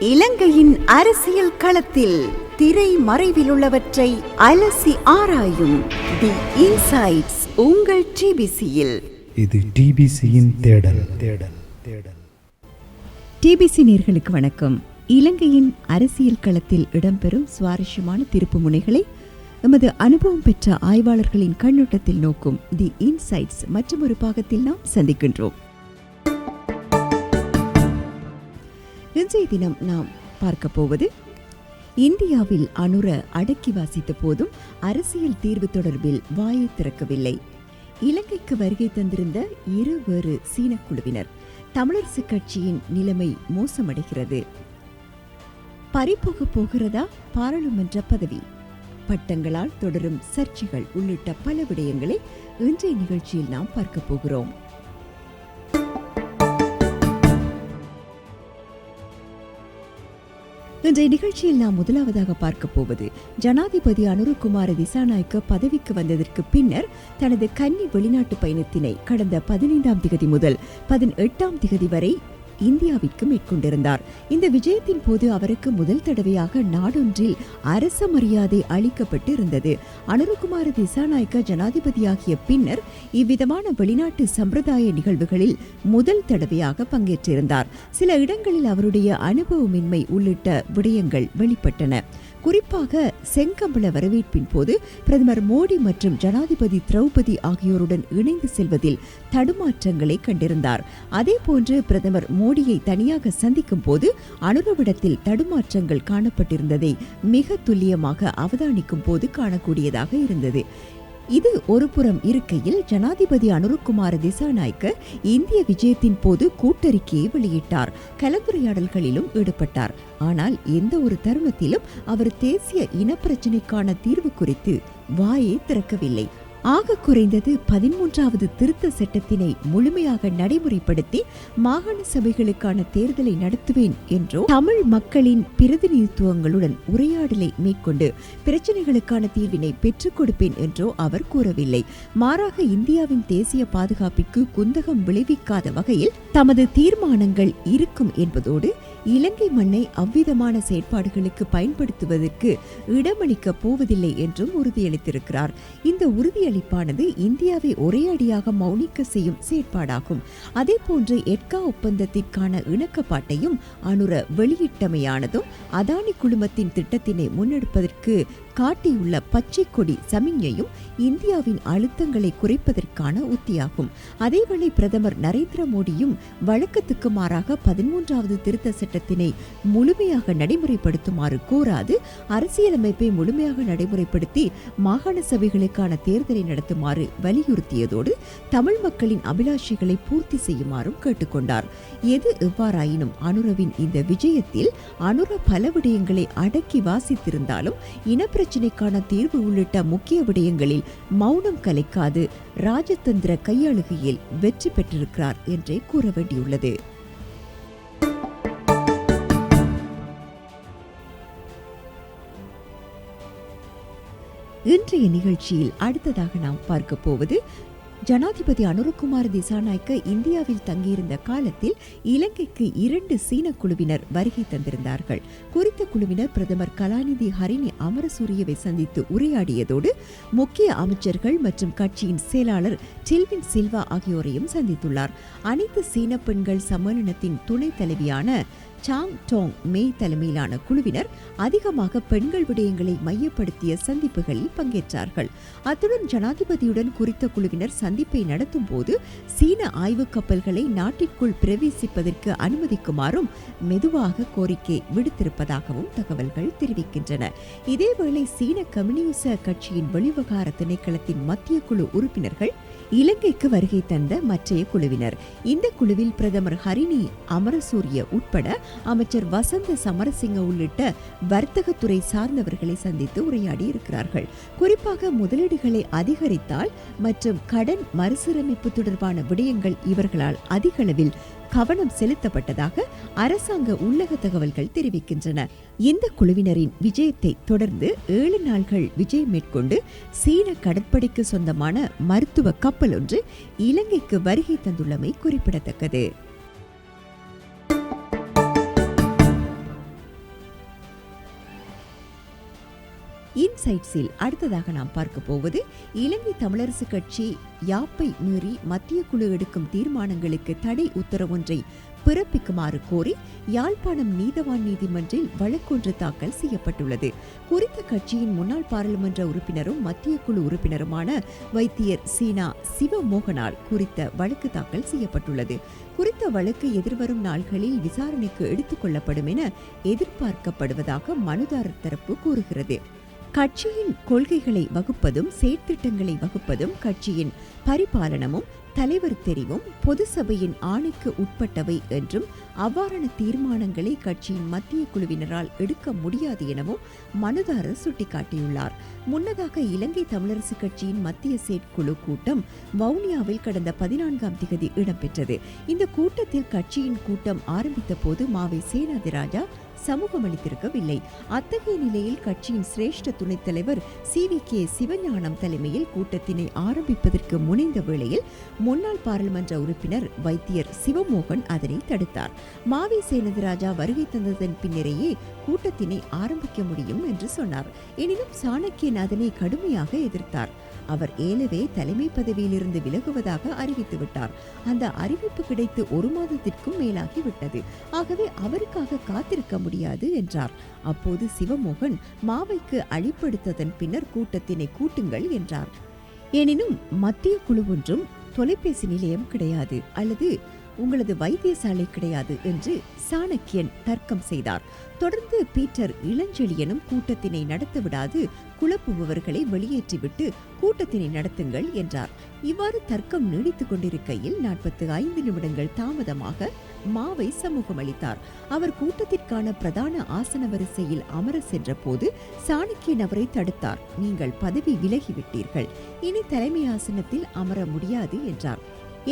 இலங்கையின் அரசியல் களத்தில் திரை மறைவில் உள்ளவற்றை அலசி ஆராயும் தி இன்சைட்ஸ் உங்கள் டிபிசியில். இது டிபிசியின் தேடல். டிபிசி நேயர்களுக்கு வணக்கம். இலங்கையின் அரசியல் களத்தில் இடம்பெறும் சுவாரஸ்யமான திருப்பு முனைகளை எமது அனுபவம் பெற்ற ஆய்வாளர்களின் கண்ணோட்டத்தில் நோக்கும் தி இன்சைட்ஸ் மற்றும் ஒரு பாகத்தில் நாம் சந்திக்கின்றோம். இன்றைய தினம் நாம் பார்க்க போவது, இந்தியாவில் அனுர அடக்கி வாசித்த போதும் அரசியல் தீர்வு தொடர்பில் வாயை திறக்கவில்லை. இலங்கைக்கு வருகை தந்திருந்த வேறு சீன குழுவினர். தமிழரசு கட்சியின் நிலைமை மோசமடைகிறது. பறிபோக போகிறதா பாராளுமன்ற பதவி? பட்டங்களால் தொடரும் சர்ச்சைகள் உள்ளிட்ட பல விடயங்களை இன்றைய நிகழ்ச்சியில் நாம் பார்க்க போகிறோம். இன்றைய நிகழ்ச்சியில் நாம் முதலாவதாக பார்க்க போவது, ஜனாதிபதி அனுரகுமார திசாநாயக்க பதவிக்கு வந்ததற்கு பின்னர் தனது கன்னி வெளிநாட்டு பயணத்தினை கடந்த 15ஆம் திகதி முதல் 18ஆம் திகதி வரை இந்தியாவிற்கு மேற்கொண்டிருந்தார். இந்த விஜயத்தின் போது அவருக்கு முதல் தடவையாக நாடொன்றில் அரச மரியாதை அளிக்கப்பட்டு இருந்தது. அனுரகுமார திசாநாயக்க ஜனாதிபதியாகிய பின்னர் இவ்விதமான வெளிநாட்டு சம்பிரதாய நிகழ்வுகளில் முதல் தடவையாக பங்கேற்றிருந்தார். சில இடங்களில் அவருடைய அனுபவமின்மை உள்ளிட்ட விடயங்கள் வெளிப்பட்டன. குறிப்பாக செங்கம்பள வரவேற்பின் போது பிரதமர் மோடி மற்றும் ஜனாதிபதி திரௌபதி ஆகியோருடன் இணைந்து செல்வதில் தடுமாற்றங்களை கண்டிருந்தார். அதேபோன்று பிரதமர் மோடியை தனியாக சந்திக்கும் போது அனுரவிடத்தில் தடுமாற்றங்கள் காணப்பட்டிருந்ததை மிக துல்லியமாக அவதானிக்கும் போது காணக்கூடியதாக இருந்தது. இது ஒருபுறம் இருக்கையில், ஜனாதிபதி அனுரகுமார திசாநாயக்க இந்திய விஜயத்தின் போது கூட்டறிக்கையை வெளியிட்டார். கலந்துரையாடல்களிலும் ஈடுபட்டார். ஆனால் எந்த ஒரு தருணத்திலும் அவர் தேசிய இனப்பிரச்சினைக்கான தீர்வு குறித்து வாயை திறக்கவில்லை. ஆக குறைந்தது 13வது திருத்த சட்டத்தினை முழுமையாக நடைமுறைப்படுத்தி மாகாண சபைகளுக்கான தேர்தலை நடத்துவேன் என்றோ, தமிழ் மக்களின் பிரதிநிதித்துவங்களுடன் உரையாடலை மேற்கொண்டு பிரச்சனைகளுக்கான தீர்வினை பெற்றுக் கொடுப்பேன் என்றோ அவர் கூறவில்லை. மாறாக இந்தியாவின் தேசிய பாதுகாப்பிற்கு குந்தகம் விளைவிக்காத வகையில் தமது தீர்மானங்கள் இருக்கும் என்பதோடு இலங்கை மண்ணை அவ்விதமான செயற்பாடுகளுக்கு பயன்படுத்துவதற்கு இடமளிக்கப் போவதில்லை என்றும் உறுதியளித்திருக்கிறார். இந்த உறுதியளிப்பானது இந்தியாவை ஒரே அடியாக மௌனிக்க செய்யும் செயற்பாடாகும். அதேபோன்று எட்கா ஒப்பந்தத்திற்கான இணக்கப்பாட்டையும் அனுர வெளியிட்டமையானதும் அதானி குழுமத்தின் திட்டத்தினை முன்னெடுப்பதற்கு காட்டியுள்ள பச்சை கொடி சமிஞையும் இந்தியாவின் அழுத்தங்களை குறைப்பதற்கான உத்தியாகும். அதேவேளை பிரதமர் நரேந்திர மோடியும் வழக்கத்துக்கு மாறாக 13வது திருத்த சட்டத்தினை முழுமையாக நடைமுறைப்படுத்துமாறு கோராது அரசியலமைப்பை முழுமையாக நடைமுறைப்படுத்தி மாகாண சபைகளுக்கான தேர்தலை நடத்துமாறு வலியுறுத்தியதோடு தமிழ் மக்களின் அபிலாஷைகளை பூர்த்தி செய்யுமாறும் கேட்டுக்கொண்டார். எது எவ்வாறாயினும் அனுரவின் இந்த விஜயத்தில் அனுர பல விடயங்களை அடக்கி வாசித்திருந்தாலும் இனப்பிரச்சினைக்கான தீர்வு உள்ளிட்ட முக்கிய விடயங்களில் மௌனம் கலைக்காது ராஜதந்திர கையாளுகையில் வெற்றி பெற்றிருக்கிறார் என்றே கூற வேண்டியுள்ளது. இன்றைய நிகழ்ச்சியில் அடுத்ததாக நாம் பார்க்க போவது, ஜனாதிபதி அனுரகுமார திசாநாயக்க இந்தியாவில் தங்கியிருந்த காலத்தில் இலங்கைக்கு 2 சீன குழுவினர் வருகை தந்திருந்தார்கள். குறித்த குழுவினர் பிரதமர் கலாநிதி ஹரிணி அமரசூரியவை சந்தித்து உரையாடியதோடு முக்கிய அமைச்சர்கள் மற்றும் கட்சியின் செயலாளர் டில்வின் சில்வா ஆகியோரையும் சந்தித்துள்ளார். அனைத்து சீன பெண்கள் சம்மேளனத்தின் துணை தலைவியான சாங் டோங் மேய் தலைமையிலான குழுவினர் அதிகமாக பெண்கள் விடயங்களை மையப்படுத்திய சந்திப்புகளில் பங்கேற்றார்கள். அத்துடன் ஜனாதிபதியுடன் குறித்த குழுவினர் சந்திப்பை நடத்தும் போது சீன ஆய்வு கப்பல்களை நாட்டிற்குள் பிரவேசிப்பதற்கு அனுமதிக்குமாறும் மெதுவாக கோரிக்கை விடுத்திருப்பதாகவும் தகவல்கள் தெரிவிக்கின்றன. இதேவேளை சீன கம்யூனிச கட்சியின் வெளிவகார திணைக்களத்தின் மத்திய குழு உறுப்பினர்கள் இலங்கைக்கு வருகை தந்த மற்றைய குழுவினர். இந்த குழுவில் பிரதமர் ஹரிணி அமரசூரிய உட்பட அமைச்சர் வசந்த சமரசிங்க உள்ளிட்ட வர்த்தகத்துறை சார்ந்தவர்களை சந்தித்து உரையாடி இருக்கிறார்கள். குறிப்பாக முதலீடுகளை அதிகரித்தால் மற்றும் கடன் மறுசீரமைப்பு தொடர்பான விடயங்கள் இவர்களால் அதிக அளவில் கவனம் செலுத்தப்பட்டதாக அரசாங்க உள்ளக தகவல்கள் தெரிவிக்கின்றன. இந்த குழுவினரின் விஜயத்தை தொடர்ந்து 7 நாள்கள் விஜயம் மேற்கொண்டு சீன கடற்படைக்கு சொந்தமான மருத்துவ கப்பல் ஒன்று இலங்கைக்கு வருகை தந்துள்ளமை குறிப்பிடத்தக்கது. இன்சைட்ஸில் அடுத்ததாக நாம் பார்க்க போவது இலங்கை தமிழரசு கட்சி யாப்பை மீறி மத்திய குழு எடுக்கும் தீர்மானங்களுக்கு தடை உத்தரவொன்றை பிறப்பிக்குமாறு கோரி யாழ்ப்பாணம் நீதவான் நீதிமன்றில் வழக்கொன்று தாக்கல் செய்யப்பட்டுள்ளது. குறித்த கட்சியின் முன்னாள் பாராளுமன்ற உறுப்பினரும் மத்திய குழு உறுப்பினருமான வைத்தியர் சீனா சிவமோகனால் குறித்த வழக்கு தாக்கல் செய்யப்பட்டுள்ளது. குறித்த வழக்கு எதிர்வரும் நாள்களில் விசாரணைக்கு எடுத்துக் கொள்ளப்படும் என எதிர்பார்க்கப்படுவதாக மனுதாரர் தரப்பு கூறுகிறது. கட்சியின் கொள்கைகளை வகுப்பதும் செயற்திட்டங்களை வகுப்பதும் கட்சியின் பரிபாலனமும் தலைவர் தெரிவும் பொது சபையின் ஆணைக்கு உட்பட்டவை என்றும் அவ்வாறான தீர்மானங்களை கட்சியின் மத்திய குழுவினரால் எடுக்க முடியாது எனவும் மனுதாரர் சுட்டிக்காட்டியுள்ளார். முன்னதாக இலங்கை தமிழரசு கட்சியின் மத்திய செயற்குழு கூட்டம் வவுனியாவில் கடந்த 14ஆம் திகதி இடம்பெற்றது. இந்த கூட்டத்தில் கட்சியின் கூட்டம் ஆரம்பித்த போது மாவை சேனாதிராஜா சமூகமளித்திருக்கவில்லை. அத்தகைய நிலையில் கட்சியின் சிரேஷ்ட துணைத் தலைவர் CVK சிவஞானம் தலைமையில் கூட்டத்தினை ஆரம்பிப்பதற்கு முனைந்த வேளையில் முன்னாள் பாராளுமன்ற உறுப்பினர் வைத்தியர் சிவமோகன் அதனை தடுத்தார். மாவை சேனதிராஜா வருகை தந்ததன் பின்னரேயே கூட்டத்தினை ஆரம்பிக்க முடியும் என்று சொன்னார். எனினும் சாணக்கியன் அதனை கடுமையாக எதிர்த்தார். அவர் ஏலவே தலைமை பதவியிலிருந்து விலகுவதாக அறிவித்துவிட்டார். அந்த அறிவிப்பு கிடைத்து 1 மாதத்திற்கும் மேலாகிவிட்டது. ஆகவே அவருக்காக காத்திருக்க முடியாது என்றார். அப்போது சிவமோகன் மாவைக்கு அழிப்படுத்ததன் பின்னர் கூட்டத்தினை கூட்டுங்கள் என்றார். எனினும் மத்திய குழு ஒன்றும் தொலைபேசி நிலையம் கிடையாது அல்லது உங்களது வைத்தியசாலை கிடையாது என்று சாணக்கியன் தர்க்கம் செய்தார். தொடர்ந்து பீட்டர் இளஞ்செழியனும் கூட்டத்தினை நடத்த விடாது குழப்புபவர்களை வெளியேற்றிவிட்டு கூட்டத்தினை நடத்துங்கள் என்றார். இவ்வாறு தர்க்கம் நீடித்துக் கொண்டிருக்கையில் 45 நிமிடங்கள் தாமதமாக மாவை சமூகமளித்தார். அவர் கூட்டத்திற்கான பிரதான ஆசன வரிசையில் அமர சென்ற போது சாணக்கியன் அவரை தடுத்தார். நீங்கள் பதவி விலகிவிட்டீர்கள், இனி தலைமை ஆசனத்தில் அமர முடியாது என்றார்.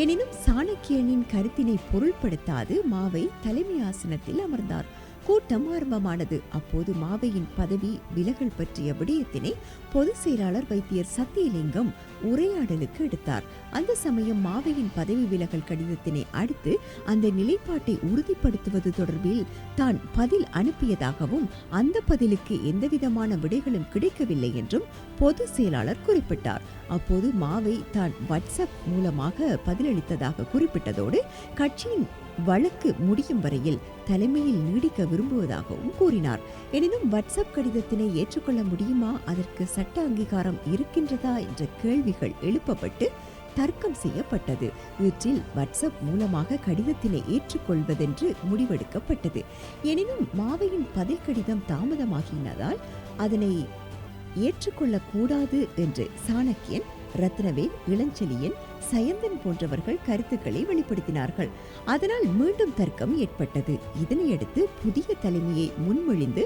எனினும் சாணக்கியனின் கருத்தினை பொருள்படுத்தாது மாவை தலைமை ஆசனத்தில் அமர்ந்தார். கூட்டம் ஆரம்பமானது. அப்போது மாவையின் பதவி விலகல் பற்றிய விடயத்தினை பொதுச் செயலாளர் வைத்தியர் சத்தியலிங்கம் உரையாடலுக்கு எடுத்தார். அந்த சமயம் மாவையின் பதவி விலகல் கடிதத்தினை அடுத்து அந்த நிலைப்பாட்டை உறுதிப்படுத்துவது தொடர்பில் தான் பதில் அனுப்பியதாகவும் அந்த பதிலுக்கு எந்தவிதமான விடைகளும் கிடைக்கவில்லை என்றும் பொதுச் செயலாளர் குறிப்பிட்டார். அப்போது மாவை தான் வாட்ஸ்அப் மூலமாக பதிலளித்ததாக குறிப்பிட்டதோடு கட்சியின் வழக்கு முடியும் வரையில் தலைமையில் நீடிக்க விரும்புவதாகவும் கூறினார். எனினும் வாட்ஸ்அப் கடிதத்தினை ஏற்றுக்கொள்ள முடியுமா, அதற்கு சட்ட அங்கீகாரம் இருக்கின்றதா என்ற கேள்விகள் எழுப்பப்பட்டு தர்க்கம் செய்யப்பட்டது. இவற்றில் வாட்ஸ்அப் மூலமாக கடிதத்தினை ஏற்றுக்கொள்வதென்று முடிவெடுக்கப்பட்டது. எனினும் மாவையின் பதில் கடிதம் தாமதமாகினதால் அதனை ஏற்றுக்கொள்ளக்கூடாது என்று சாணக்கியன், ரத்னவேல், இளஞ்செழியன், சயந்தன் போன்றவர்கள் கருத்துக்களை வெளிப்படுத்தினார்கள். அதனால் மீண்டும் தர்க்கம் ஏற்பட்டது. இதனையடுத்து புதிய தலைமையை முன்மொழிந்து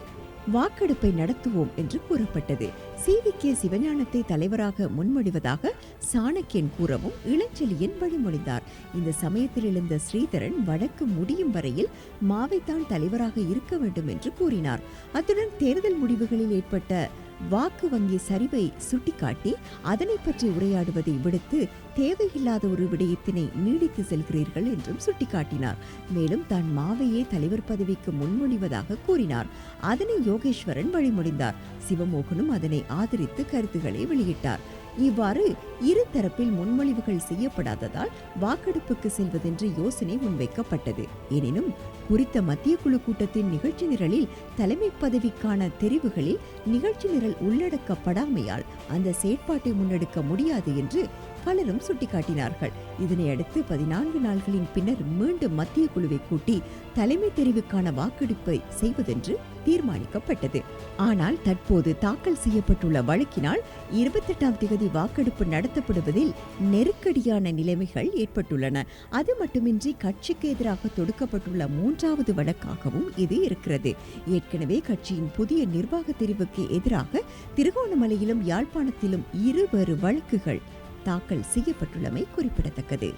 வாக்கெடுப்பை நடத்துவோம் என்று கூறப்பட்டது. CVK சிவஞானத்தை தலைவராக முன்மொழிவதாக சாணக்கியன் கூறவும் இளஞ்செழியன் வழிமொழிந்தார். இந்த சமயத்தில் எழுந்த ஸ்ரீதரன் வழக்கு முடியும் வரையில் மாவைத்தான் தலைவராக இருக்க வேண்டும் என்று கூறினார். அத்துடன் தேர்தல் முடிவுகளில் ஏற்பட்ட வாக்கு வங்கி சரிவை சுட்டிக்காட்டி அதனை பற்றி உரையாடுவதை விடுத்து தேவையில்லாத ஒரு விடயத்தினை நீடித்து செல்கிறீர்கள் என்றும் சுட்டிக்காட்டினார். மேலும் தான் மாவையே தலைவர் பதவிக்கு முன்மொழிவதாக கூறினார். அதனை யோகேஸ்வரன் வழிமொழிந்தார். சிவமோகனும் அதனை ஆதரித்து கருத்துக்களை வெளியிட்டார். இவ்வாறு இரு தரப்பில் முன்மொழிவுகள் செய்யப்படாததால் வாக்கெடுப்புக்கு செல்வதென்று யோசனை முன்வைக்கப்பட்டது. எனினும் குறித்த மத்திய குழு கூட்டத்தின் நிகழ்ச்சி நிரலில் தலைமை பதவிக்கான தெரிவுகளில் நிகழ்ச்சி நிரல் உள்ளடக்கப்படாமையால் அந்த செயற்பாட்டை முன்னெடுக்க முடியாது என்று பலரும் சுட்டிக்காட்டினார்கள். இதனையடுத்து 14 நாள்களின் பின்னர் மீண்டும் மத்திய குழுவை கூட்டி தலைமை தெரிவுக்கான வாக்கெடுப்பை செய்வதென்று தீர்மானிக்கப்பட்டது. ஆனால் தற்போது தாக்கல் செய்யப்பட்டுள்ள வழக்கினால் 28ஆம் தேதி வாக்கெடுப்பு நடத்தப்படுவதில் நெருக்கடியான நிலைமைகள் ஏற்பட்டுள்ளன. அது மட்டுமின்றி கட்சிக்கு எதிராக தொடுக்கப்பட்டுள்ள 3வது வழக்காகவும் இது இருக்கிறது. ஏற்கனவே கட்சியின் புதிய நிர்வாக தெரிவுக்கு எதிராக திருகோணமலையிலும் யாழ்ப்பாணத்திலும் 2 வழக்குகள் தாக்கல் செய்யப்பட்டுள்ளமை குறிப்பிடத்தக்கது.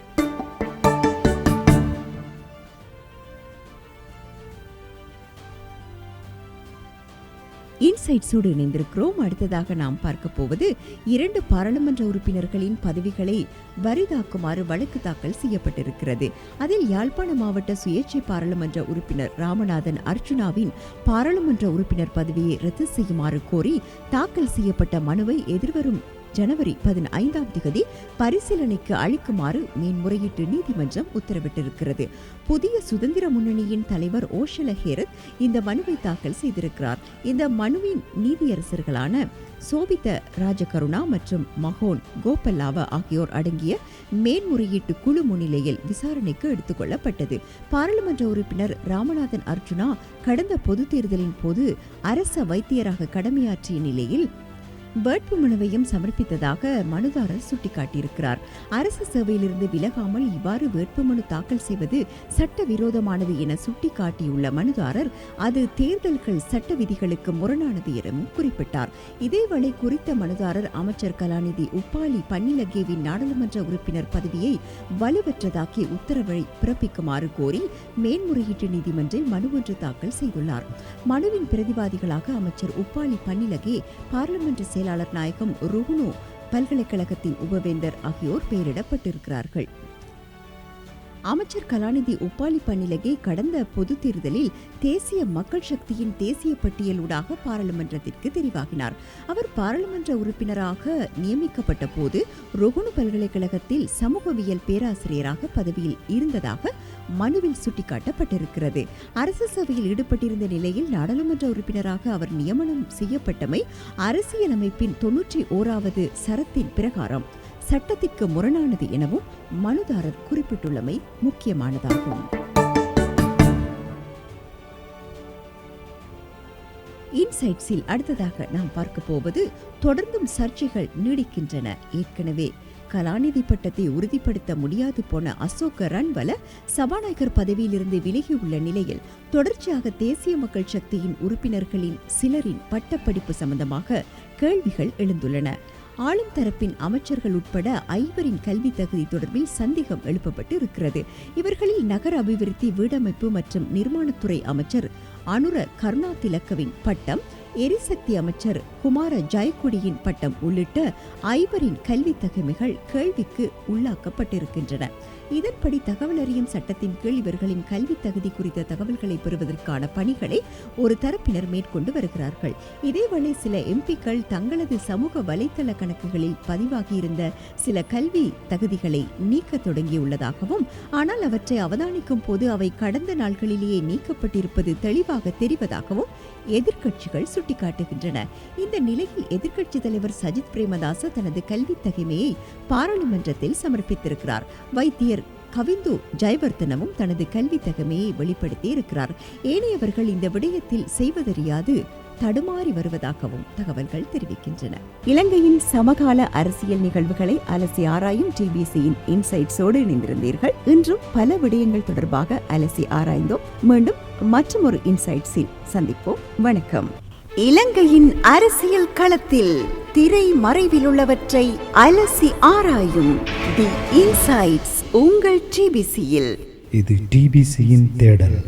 இன்சைட்ஸோடு இணைந்திருக்கிறோம். அடுத்ததாக நாம் பார்க்க போவது 2 பாராளுமன்ற உறுப்பினர்களின் பதவிகளை வரிதாக்குமாறு வழக்கு தாக்கல் செய்யப்பட்டிருக்கிறது. அதில் யாழ்ப்பாண மாவட்ட சுயேட்சை பாராளுமன்ற உறுப்பினர் ராமநாதன் அர்ச்சுனாவின் பாராளுமன்ற உறுப்பினர் பதவியை ரத்து செய்யுமாறு கோரி தாக்கல் செய்யப்பட்ட மனுவை எதிர்வரும் ஜனவரி 15 பரிசீலனைக்கு அளிக்குமாறு மேன்முறையீட்டு நீதிமன்றம் உத்தரவிட்டிருக்கிறது. புதிய சுதந்திர முன்னணியின் தலைவர் ஓஷல ஹேரத் இந்த மனுவை தாக்கல் செய்திருக்கிறார். இந்த மனுவின் நீதியரசர்களான சோபித ராஜகருணா மற்றும் மகோன் கோபல்லாவ ஆகியோர் அடங்கிய மேன்முறையீட்டு குழு முன்னிலையில் விசாரணைக்கு எடுத்துக் கொள்ளப்பட்டது. பாராளுமன்ற உறுப்பினர் ராமநாதன் அர்ச்சுனா கடந்த பொதுத் தேர்தலின் போது அரச வைத்தியராக கடமையாற்றிய நிலையில் வேட்புமனுவையும் சமர்ப்பித்ததாக மனுதாரர் சுட்டிக்காட்டியிருக்கிறார். அரசு சேவையிலிருந்து விலகாமல் இவ்வாறு வேட்புமனு தாக்கல் செய்வது சட்டவிரோதமானது என சுட்டிக்காட்டியுள்ள மனுதாரர் அது தேர்தல்கள் சட்ட விதிகளுக்கு முரணானது எனவும் குறிப்பிட்டார். இதேவேளை குறித்த மனுதாரர் அமைச்சர் கலாநிதி உப்பாலி பன்னிலகேவின் நாடாளுமன்ற உறுப்பினர் பதவியை வலுவற்றதாக்கி உத்தரவை பிறப்பிக்குமாறு கோரி மேன்முறையீட்டு நீதிமன்றில் மனு ஒன்று தாக்கல் செய்துள்ளார். மனுவின் பிரதிவாதிகளாக அமைச்சர் உப்பாலி பன்னிலகே, பார்லிமென்ட் செயலாளர் நாயகம் ருகுணு பல்கலைக்கழகத்தின் உபவேந்தர் ஆகியோர் பெயரிடப்பட்டிருக்கிறார்கள். அமைச்சர் கலாநிதி உப்பாலி பன்னிலகே கடந்த பொது தேர்தலில் தேசிய மக்கள் சக்தியின் தேசிய பட்டியலூடாக பாராளுமன்றத்திற்கு தெரிவாகினார். அவர் பாராளுமன்ற உறுப்பினராக நியமிக்கப்பட்ட போது ருகுணு பல்கலைக்கழகத்தில் சமூகவியல் பேராசிரியராக பதவியில் இருந்ததாக மனுவில் சுட்டிக்காட்டப்பட்டிருக்கிறது. அரசு சேவையில் ஈடுபட்டிருந்த நிலையில் நாடாளுமன்ற உறுப்பினராக அவர் நியமனம் செய்யப்பட்டமை அரசியலமைப்பின் 91வது சரத்தின் பிரகாரம் சட்டத்திற்கு முரணானது எனவும் மனுதாரர் குறிப்பிட்டுள்ளமை முக்கியமானதாகும். இன்சைட்ஸில் அடுத்ததாக நாம் பார்க்க போவது தொடர்ந்தும் சர்ச்சைகள் நீடிக்கின்றன. ஏற்கனவே கலாநிதி பட்டத்தை உறுதிப்படுத்த முடியாது போன அசோக ரன்வல சபாநாயகர் பதவியிலிருந்து விலகியுள்ள நிலையில் தொடர்ச்சியாக தேசிய மக்கள் சக்தியின் உறுப்பினர்களின் சிலரின் பட்டப்படிப்பு சம்பந்தமாக கேள்விகள் எழுந்துள்ளன. ஆளும் தரப்பின் அமைச்சர்கள் உட்பட 5 கல்வி தகுதி தொடர்பில் சந்தேகம் எழுப்பப்பட்டு இருக்கிறது. இவர்களில் நகர அபிவிருத்தி, வீடமைப்பு மற்றும் நிர்மாணத்துறை அமைச்சர் அனுர கருணாதிலக்கவின் பட்டம், எரிசக்தி அமைச்சர் குமார ஜெயக்குடியின் பட்டம் உள்ளிட்ட 5 கல்வி தகமைகள் கேள்விக்கு உள்ளாக்கப்பட்டிருக்கின்றன. இதன்படி தகவல் அறியும் சட்டத்தின் கீழ் இவர்களின் கல்வி தகுதி குறித்த தகவல்களை பெறுவதற்கான பணிகளை ஒரு தரப்பினர் மேற்கொண்டு வருகிறார்கள். இதேவேளை சில எம்பிக்கள் தங்களது சமூக வலைத்தள கணக்குகளில் பதிவாகியிருந்த சில கல்வி தகுதிகளை நீக்க தொடங்கியுள்ளதாகவும், ஆனால் அவற்றை அவதானிக்கும் போது அவை கடந்த நாட்களிலேயே நீக்கப்பட்டிருப்பது தெளிவாக தெரிவதாகவும் எதிர்க்கட்சிகள் சுட்டிக்காட்டுகின்றன. இந்த நிலையில் எதிர்க்கட்சித் தலைவர் சஜித் பிரேமதாச தனது கல்வி தகைமையை பாராளுமன்றத்தில் சமர்ப்பித்திருக்கிறார். வைத்தியர் கவிந்து ஜெயவர்தனவும் தனது கல்வி தகமையை வெளிப்படுத்தி இருக்கிறார். ஏனையவர்கள் இந்த விடயத்தில் செய்வதறியாது தடுமாறி வருவதாகவும் தகவல்கள் தெரிவிக்கின்றன. இலங்கையின் சமகால அரசியல் நிகழ்வுகளை அலசி ஆராயும் டிபிசியின் இன்சைட்ஸோடு இணைந்திருந்தீர்கள். இன்றும் பல விடயங்கள் தொடர்பாக அலசி ஆராய்ந்தோம். மீண்டும் மற்றொரு இன்சைட்ஸில் சந்திப்போம். வணக்கம். இலங்கையின் அரசியல் களத்தில் திரை மறைவிலுள்ளவற்றை அலசி ஆராயும் தி இன்சைட்ஸ் உங்கள் டிபிசியில். இது டிபிசியின் தேடல்.